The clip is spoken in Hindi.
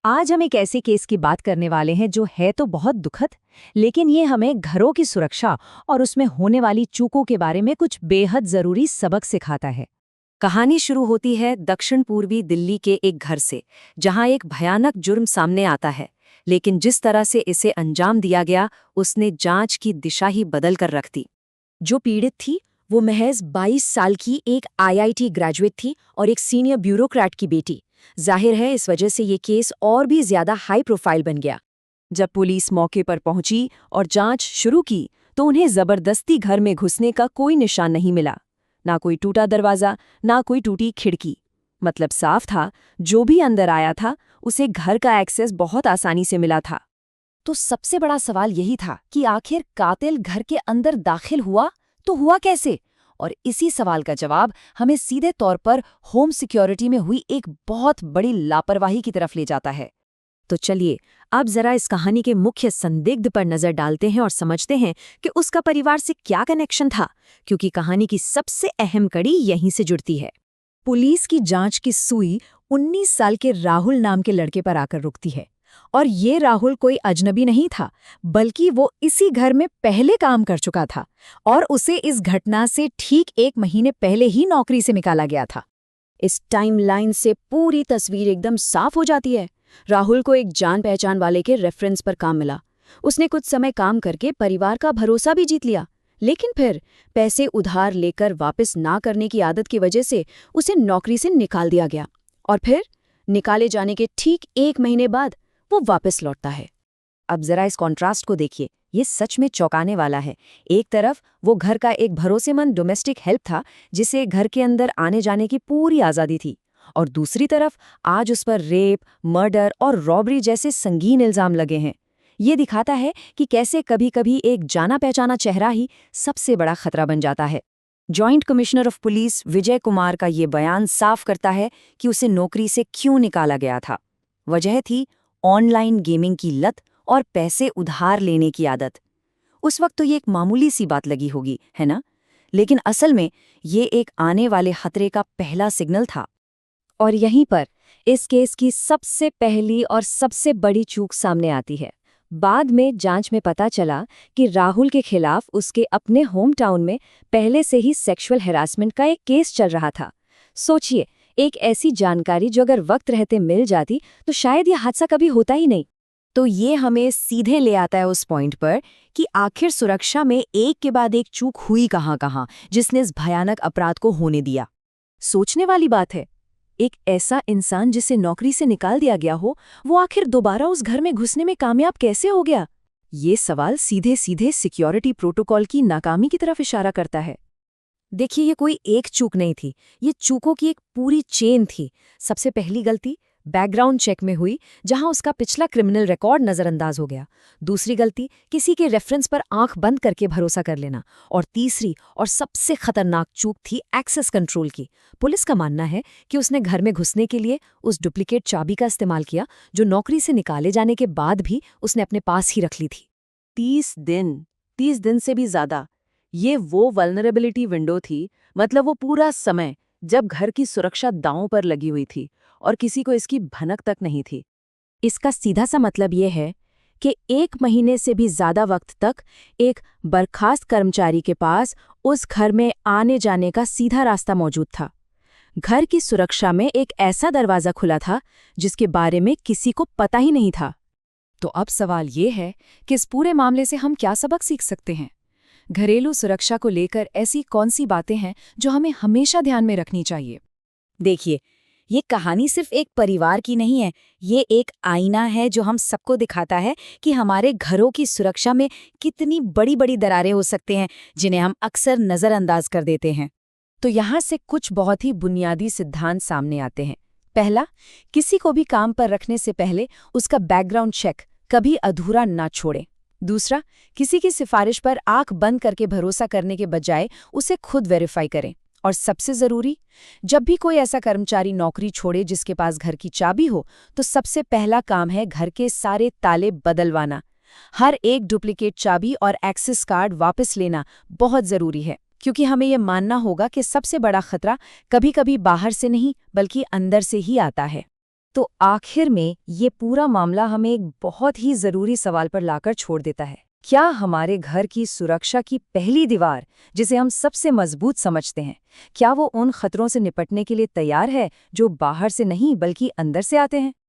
आज हम एक ऐसे केस की बात करने वाले हैं जो है तो बहुत दुखद, लेकिन ये हमें घरों की सुरक्षा और उसमें होने वाली चूकों के बारे में कुछ बेहद जरूरी सबक सिखाता है। कहानी शुरू होती है दक्षिण पूर्वी दिल्ली के एक घर से, जहां एक भयानक जुर्म सामने आता है। लेकिन जिस तरह से इसे अंजाम दिया गया, उसने जांच की दिशा ही बदल कर रख दी। जो पीड़ित थी वो महज 22 साल की एक आईआईटी ग्रेजुएट थी और एक सीनियर ब्यूरोक्रेट की बेटी। जाहिर है इस वजह से ये केस और भी ज्यादा हाई प्रोफाइल बन गया। जब पुलिस मौके पर पहुंची और जांच शुरू की तो उन्हें जबरदस्ती घर में घुसने का कोई निशान नहीं मिला। ना कोई टूटा दरवाजा, ना कोई टूटी खिड़की। मतलब साफ था, जो भी अंदर आया था उसे घर का एक्सेस बहुत आसानी से मिला था। तो सबसे बड़ा सवाल यही था कि आखिर कातिल घर के अंदर दाखिल हुआ तो हुआ कैसे? और इसी सवाल का जवाब हमें सीधे तौर पर होम सिक्योरिटी में हुई एक बहुत बड़ी लापरवाही की तरफ ले जाता है। तो चलिए अब जरा इस कहानी के मुख्य संदिग्ध पर नजर डालते हैं और समझते हैं कि उसका परिवार से क्या कनेक्शन था, क्योंकि कहानी की सबसे अहम कड़ी यहीं से जुड़ती है। पुलिस की जांच की सुई 19 साल के राहुल नाम के लड़के पर आकर रुकती है। और ये राहुल कोई अजनबी नहीं था, बल्कि वो इसी घर में पहले काम कर चुका था और उसे इस घटना से ठीक 1 महीने पहले ही नौकरी से निकाला गया था। इस टाइमलाइन से पूरी तस्वीर एकदम साफ हो जाती है। राहुल को एक जान पहचान वाले के रेफरेंस पर काम मिला। उसने कुछ समय काम करके परिवार का भरोसा भी जीत लिया, लेकिन फिर पैसे उधार लेकर वापस ना करने की आदत की वजह से उसे नौकरी से निकाल दिया गया। और फिर निकाले जाने के ठीक 1 महीने बाद वो वापस लौटता है। अब जरा इस कॉन्ट्रास्ट को देखिए, ये सच में चौंकाने वाला है। एक तरफ वो घर का एक भरोसेमंद डोमेस्टिक हेल्प था जिसे घर के अंदर आने जाने की पूरी आज़ादी थी, और दूसरी तरफ आज उस पर रेप, मर्डर और रॉबरी जैसे संगीन इल्जाम लगे हैं। ये दिखाता है कि कैसे कभी-कभी एक जाना पहचाना चेहरा ही सबसे बड़ा खतरा बन जाता है। Joint commissioner of police Vijay Kumar का ये बयान साफ करता है कि उसे नौकरी से क्यों निकाला गया था। वजह थी ऑनलाइन गेमिंग की लत और पैसे उधार लेने की आदत। उस वक्त तो ये एक मामूली सी बात लगी होगी, है ना? लेकिन असल में ये एक आने वाले खतरे का पहला सिग्नल था। और यहीं पर इस केस की सबसे पहली और सबसे बड़ी चूक सामने आती है। बाद में जांच में पता चला कि राहुल के खिलाफ उसके अपने होम टाउन में पहले से ही सेक्सुअल हैरासमेंट का एक केस चल रहा था। सोचिए, एक ऐसी जानकारी जो अगर वक्त रहते मिल जाती तो शायद यह हादसा कभी होता ही नहीं। तो ये हमें सीधे ले आता है उस पॉइंट पर कि आखिर सुरक्षा में एक के बाद एक चूक हुई कहाँ जिसने इस भयानक अपराध को होने दिया। सोचने वाली बात है, एक ऐसा इंसान जिसे नौकरी से निकाल दिया गया हो, वो आखिर दोबारा उस घर में घुसने में कामयाब कैसे हो गया? ये सवाल सीधे सीधे सिक्योरिटी प्रोटोकॉल की नाकामी की तरफ इशारा करता है। देखिए, ये कोई एक चूक नहीं थी, ये चूकों की एक पूरी चेन थी। सबसे पहली गलती बैकग्राउंड चेक में हुई, जहां उसका पिछला क्रिमिनल रिकॉर्ड नजरअंदाज हो गया। दूसरी गलती किसी के रेफरेंस पर आंख बंद करके भरोसा कर लेना। और तीसरी और सबसे खतरनाक चूक थी एक्सेस कंट्रोल की। पुलिस का मानना है कि उसने घर में घुसने के लिए उस डुप्लीकेट चाबी का इस्तेमाल किया, जो नौकरी से निकाले जाने के बाद भी उसने अपने पास ही रख ली थी। 30 दिन से भी ज्यादा। ये वो वल्नरेबिलिटी विंडो थी, मतलब वो पूरा समय जब घर की सुरक्षा दांव पर लगी हुई थी और किसी को इसकी भनक तक नहीं थी। इसका सीधा सा मतलब ये है कि 1 महीने से भी ज्यादा वक्त तक एक बर्खास्त कर्मचारी के पास उस घर में आने जाने का सीधा रास्ता मौजूद था। घर की सुरक्षा में एक ऐसा दरवाजा खुला था जिसके बारे में किसी को पता ही नहीं था। तो अब सवाल ये है कि इस पूरे मामले से हम क्या सबक सीख सकते हैं? घरेलू सुरक्षा को लेकर ऐसी कौन सी बातें हैं जो हमें हमेशा ध्यान में रखनी चाहिए? देखिए, ये कहानी सिर्फ एक परिवार की नहीं है, ये एक आईना है जो हम सबको दिखाता है कि हमारे घरों की सुरक्षा में कितनी बड़ी बड़ी दरारें हो सकते हैं, जिन्हें हम अक्सर नज़रअंदाज कर देते हैं। तो यहाँ से कुछ बहुत ही बुनियादी सिद्धांत सामने आते हैं। पहला, किसी को भी काम पर रखने से पहले उसका बैकग्राउंड चेक कभी अधूरा ना छोड़ें। दूसरा, किसी की सिफारिश पर आंख बंद करके भरोसा करने के बजाय उसे खुद वेरीफाई करें। और सबसे जरूरी, जब भी कोई ऐसा कर्मचारी नौकरी छोड़े जिसके पास घर की चाबी हो, तो सबसे पहला काम है घर के सारे ताले बदलवाना। हर एक डुप्लीकेट चाबी और एक्सेस कार्ड वापस लेना बहुत जरूरी है, क्योंकि हमें यह मानना होगा कि सबसे बड़ा खतरा कभी-कभी बाहर से नहीं बल्कि अंदर से ही आता है। तो आखिर में ये पूरा मामला हमें एक बहुत ही ज़रूरी सवाल पर लाकर छोड़ देता है। क्या हमारे घर की सुरक्षा की पहली दीवार, जिसे हम सबसे मजबूत समझते हैं, क्या वो उन खतरों से निपटने के लिए तैयार है जो बाहर से नहीं बल्कि अंदर से आते हैं?